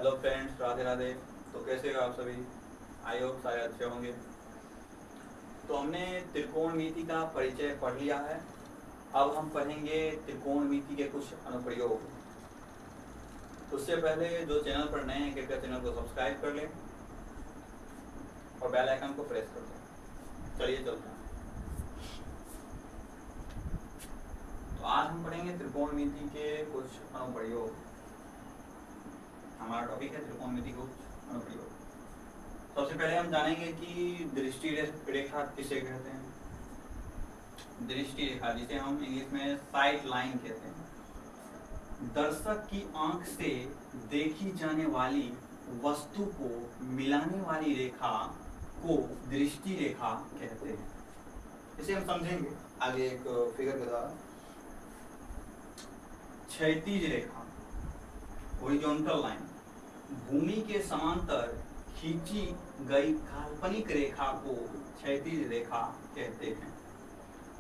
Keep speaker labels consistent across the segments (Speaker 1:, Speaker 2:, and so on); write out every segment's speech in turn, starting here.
Speaker 1: Hello friends, Radhe Radhe. तो कैसे हो आप सभी? आई होप सारे अच्छे होंगे। तो हमने त्रिकोणमिति का परिचय पढ़ लिया है। अब हम पढ़ेंगे त्रिकोणमिति के कुछ अनुप्रयोग। उससे पहले जो चैनल पर नए हैं कृपया चैनल को सब्सक्राइब कर लें और बेल आइकन को प्रेस कर दें। चलिए चलते हैं। तो आज हम पढ़ेंगे त्रिकोणमिति के कुछ अनुप्रयोग। हमारा टॉपिक है त्रिकोणमिति के कुछ अनुप्रयोग। सबसे पहले हम जानेंगे कि दृष्टि रेखा किसे कहते हैं। दृष्टि रेखा, जिसे हम इंग्लिश में साइट लाइन कहते हैं, दर्शक की आंख से देखी जाने वाली वस्तु को मिलाने वाली रेखा को दृष्टि रेखा कहते हैं। इसे हम समझेंगे आगे एक फिगर के द्वारा। क्षैतिज रेखा, हॉरिजॉन्टल लाइन, भूमि के समांतर खींची गई काल्पनिक रेखा को क्षैतिज रेखा कहते हैं।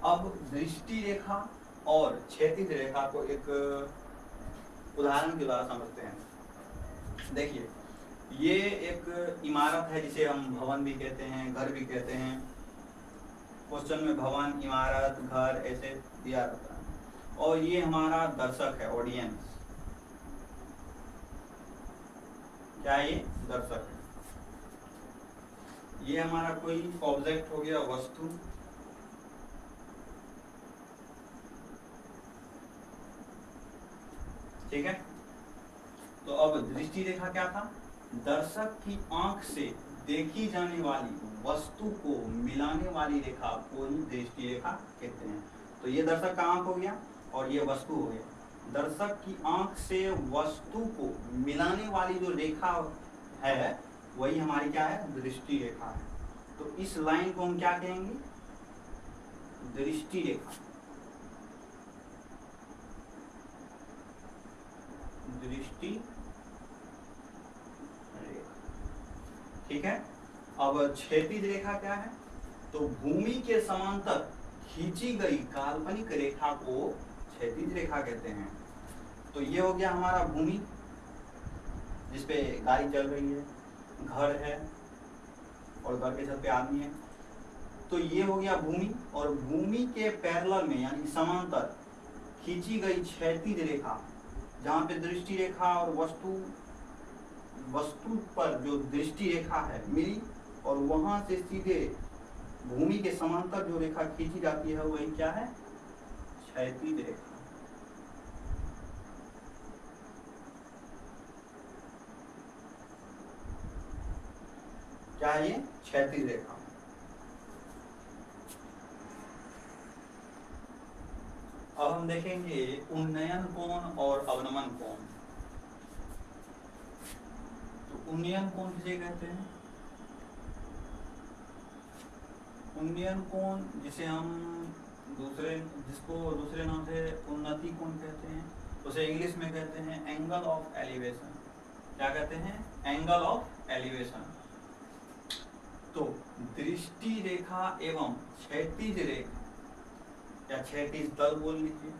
Speaker 1: अब दृष्टि रेखा और क्षैतिज रेखा को एक उदाहरण के द्वारा समझते हैं। देखिए, ये एक इमारत है जिसे हम भवन भी कहते हैं, घर भी कहते हैं। क्वेश्चन में भवन, इमारत, घर ऐसे दिया रहता है। और ये हमारा दर्शक है, ऑडियंस। क्या ये दर्शक है? ये हमारा कोई ऑब्जेक्ट हो गया, वस्तु। ठीक है। तो अब दृष्टि रेखा क्या था? दर्शक की आंख से देखी जाने वाली वस्तु को मिलाने वाली रेखा को ही दृष्टि रेखा कहते हैं। तो ये दर्शक का आंख हो गया और ये वस्तु हो गया। दर्शक की आंख से वस्तु को मिलाने वाली जो रेखा है वही हमारी क्या है? दृष्टि रेखा है। तो इस लाइन को हम क्या कहेंगे? दृष्टि रेखा। दृष्टि रेखा, ठीक है। अब क्षैतिज रेखा क्या है? तो भूमि के समांतर खींची गई काल्पनिक रेखा को क्षैतिज रेखा कहते हैं। तो ये हो गया हमारा भूमि, जिसपे गाड़ी चल रही है, घर है और घर के छत पे आदमी है। तो ये हो गया भूमि, और भूमि के पैरेलल में यानी समांतर खींची गई क्षैतिज रेखा, जहाँ पे दृष्टि रेखा और वस्तु पर जो दृष्टि रेखा है मिली, और वहां से सीधे भूमि के समांतर जो रेखा खींची जाती है वही क्या है? क्षैतिज रेखा। क्या ये? क्षैतिज रेखा। अब हम देखेंगे उन्नयन कोण और अवनमन कोण। तो उन्नयन कोण किसे कहते हैं? उन्नयन कोण जिसे हम जिसको दूसरे नाम से उन्नति कोण कहते हैं, उसे इंग्लिश में कहते हैं एंगल ऑफ एलिवेशन। क्या कहते हैं? Angle of elevation. तो दृष्टि रेखा एवं क्षैतिज रेखा या क्षैतिज तल बोल लीजिए,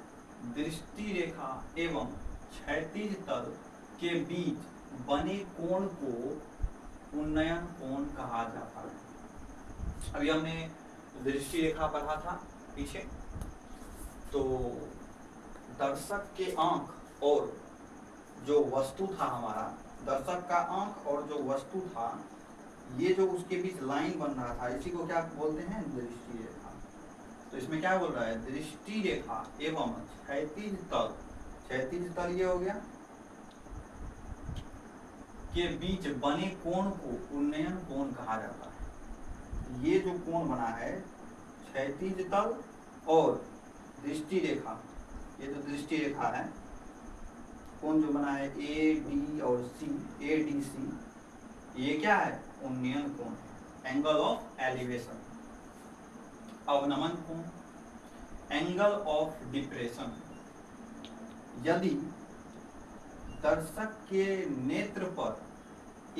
Speaker 1: दृष्टि रेखा एवं क्षैतिज तल के बीच बने कोण को उन्नयन कोण कहा जाता है। अभी हमने दृष्टि रेखा पढ़ा था पीछे। तो दर्शक के आंख और जो वस्तु था, हमारा दर्शक का आंख और जो वस्तु था, ये जो उसके बीच लाइन बन रहा था, इसी को क्या बोलते हैं? दृष्टि रेखा। तो इसमें क्या बोल रहा है? दृष्टि रेखा एवं क्षैतिज तल, क्षैतिज तल ये हो गया, के बीच बने कोण को उन्नयन कोण कहा जाता है। ये जो कोण बना है, क्षैतिज तल और दृष्टि रेखा, ये जो दृष्टि रेखा है, कोण जो बना है ए डी और सी, ए डी सी, ये क्या है? उन्नयन कोण है, एंगल ऑफ एलिवेशन। अवनमन कोण, एंगल ऑफ डिप्रेशन। यदि दर्शक के नेत्र पर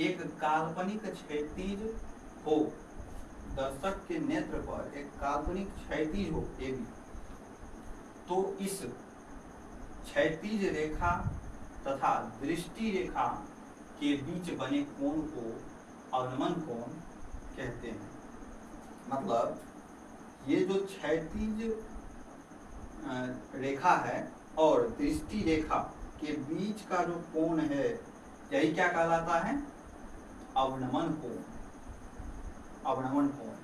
Speaker 1: एक काल्पनिक क्षैतिज हो, दर्शक के नेत्र पर एक काल्पनिक क्षैतिज हो ए बी, तो इस क्षैतिज रेखा तथा दृष्टि रेखा के बीच बने कोण को अवनमन कोण कहते हैं। मतलब ये जो क्षैतिज रेखा है और दृष्टि रेखा के बीच का जो कोण है यही क्या कहलाता है? अवनमन कोण। अवनमन कोण।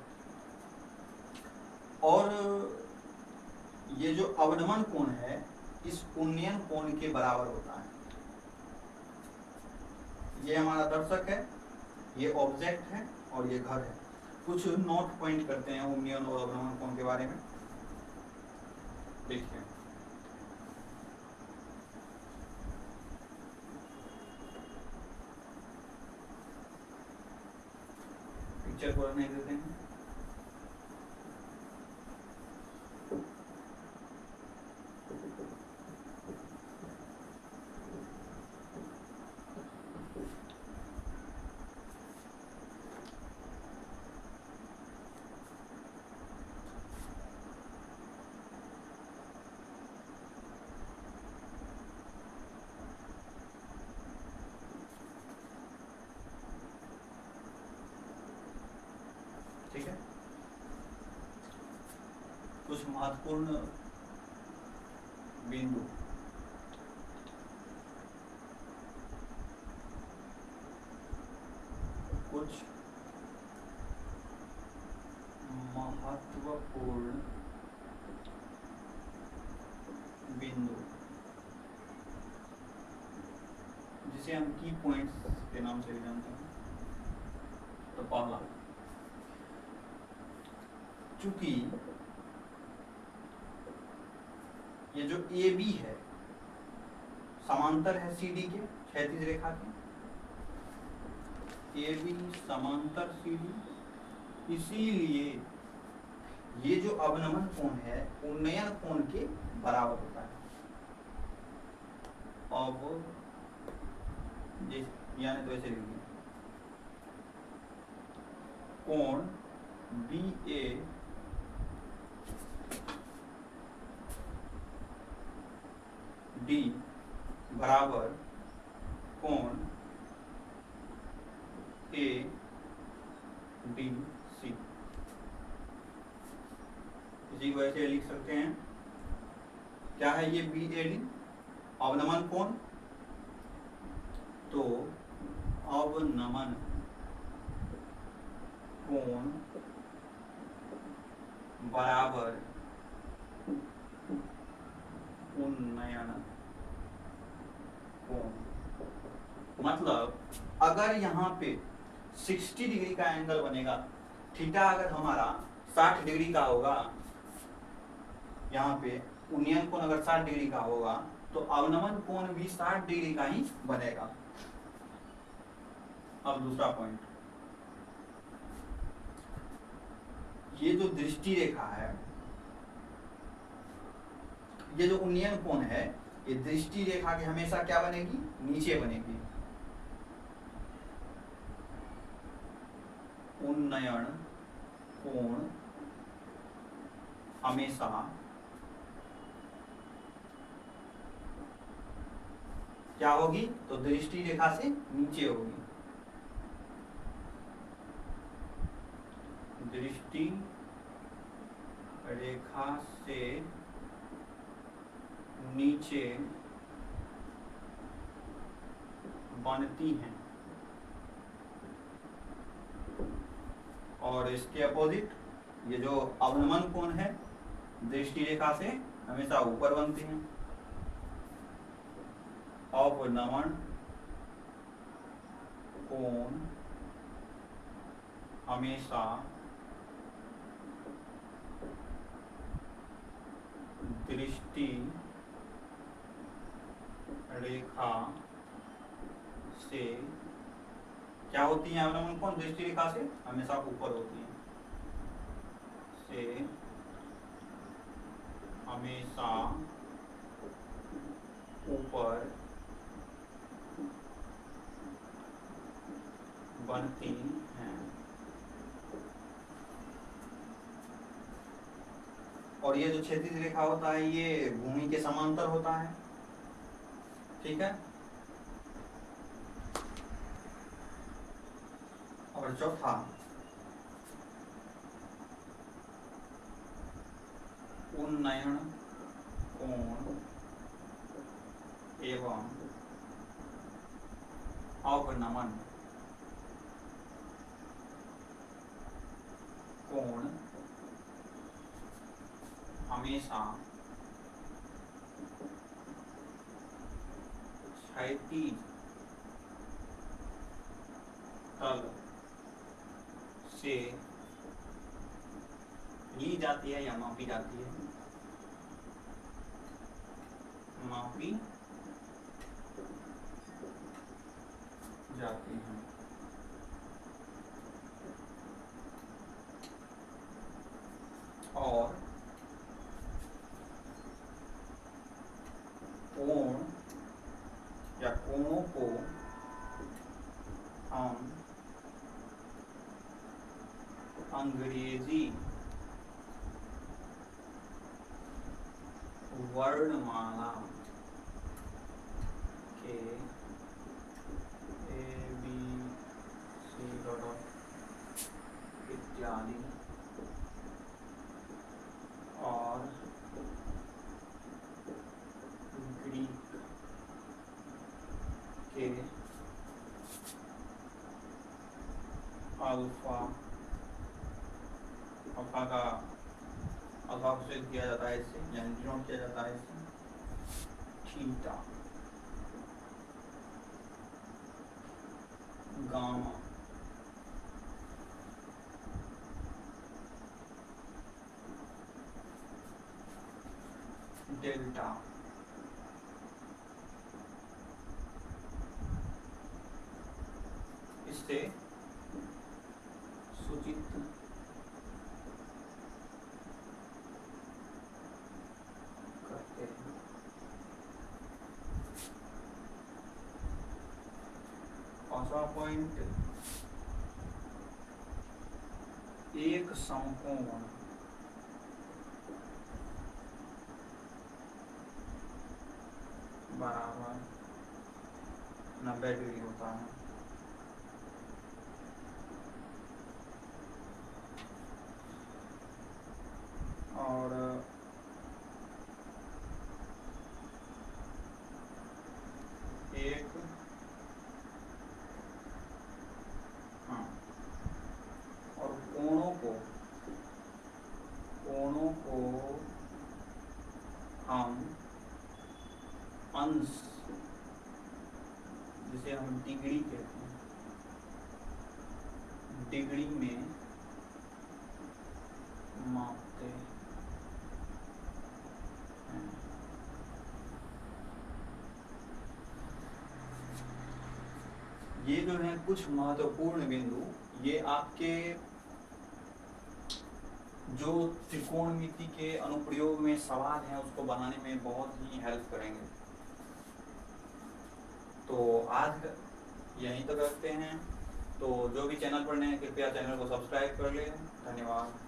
Speaker 1: और ये जो अवनमन कोण है इस उन्नयन कोण के बराबर होता है। ये हमारा दर्शक है, ये ऑब्जेक्ट है और ये घर है। कुछ नोट पॉइंट करते हैं उन्नयन और अवनमन कोण के बारे में। देखिए, पिक्चर को रखने देते हैं। ठीक है, कुछ महत्वपूर्ण बिंदु। कुछ महत्वपूर्ण बिंदु जिसे हम की पॉइंट्स के नाम से भी जानते हैं। तो पहला, चूंकि ये जो ए बी है समांतर है सी डी के, क्षैतिज रेखा के, ए बी समांतर सी डी, इसीलिए ये जो अवनमन कोण है उन्नयन कोण के बराबर होता है। अब यानी तो ऐसे लिखिए, कोण बी ए डी बराबर कोण ए डी सी। इसी को ऐसे लिख सकते हैं, क्या है ये बी ए डी अवनमन कोण, तो अवनमन कोण बराबर उन्नयन कोण। मतलब अगर यहाँ पे 60 डिग्री का एंगल बनेगा, थीटा अगर हमारा 60 डिग्री का होगा, यहाँ पे उन्नयन कोण अगर 60 डिग्री का होगा तो अवनमन कोण भी 60 डिग्री का ही बनेगा। अब दूसरा पॉइंट, ये जो दृष्टि रेखा है, ये जो उन्नयन कोण है, ये दृष्टि रेखा के हमेशा क्या बनेगी? नीचे बनेगी। उन्नयन कोण हमेशा क्या होगी? तो दृष्टि रेखा से नीचे होगी। दृष्टि रेखा से नीचे बनती हैं और इसके अपोजिट ये जो अवनमन कोण है दृष्टि रेखा से हमेशा ऊपर बनती हैं। अवनमन कोण हमेशा दृष्टि रेखा से क्या होती है? अवनमन कोण दृष्टि रेखा से हमेशा ऊपर होती है, से हमेशा ऊपर बनती हैं। और ये जो क्षैतिज रेखा होता है ये भूमि के समांतर होता है। ठीक है, और चौथा उन्नयन कोण एवं अवनमन कोण हमेशा क्षैतिज तल से ली जाती है या मापी जाती है, मापी जाती है। और कोण या कोणों को हम अंग्रेजी वर्णमाला के ABC इत्यादि और ग्रीक के अल्फा का अल्फा से किया जाता है, इससे यानी डिनोट किया जाता है इससे थीटा, गामा, डेल्टा, इससे सूचित करते हैं। पांचवा पॉइंट, एक समकोण बराबर 90 डिग्री होता है। और एक और कोणों को हम अंश, जिसे हम डिग्री कहते हैं, डिग्री में मापते हैं। ये जो है कुछ महत्वपूर्ण बिंदु, ये आपके जो त्रिकोणमिति के अनुप्रयोग में सवाल हैं उसको बनाने में बहुत ही हेल्प करेंगे। तो आज यहीं तक रखते हैं। तो जो भी चैनल पर नए, कृपया चैनल को सब्सक्राइब कर लें। धन्यवाद।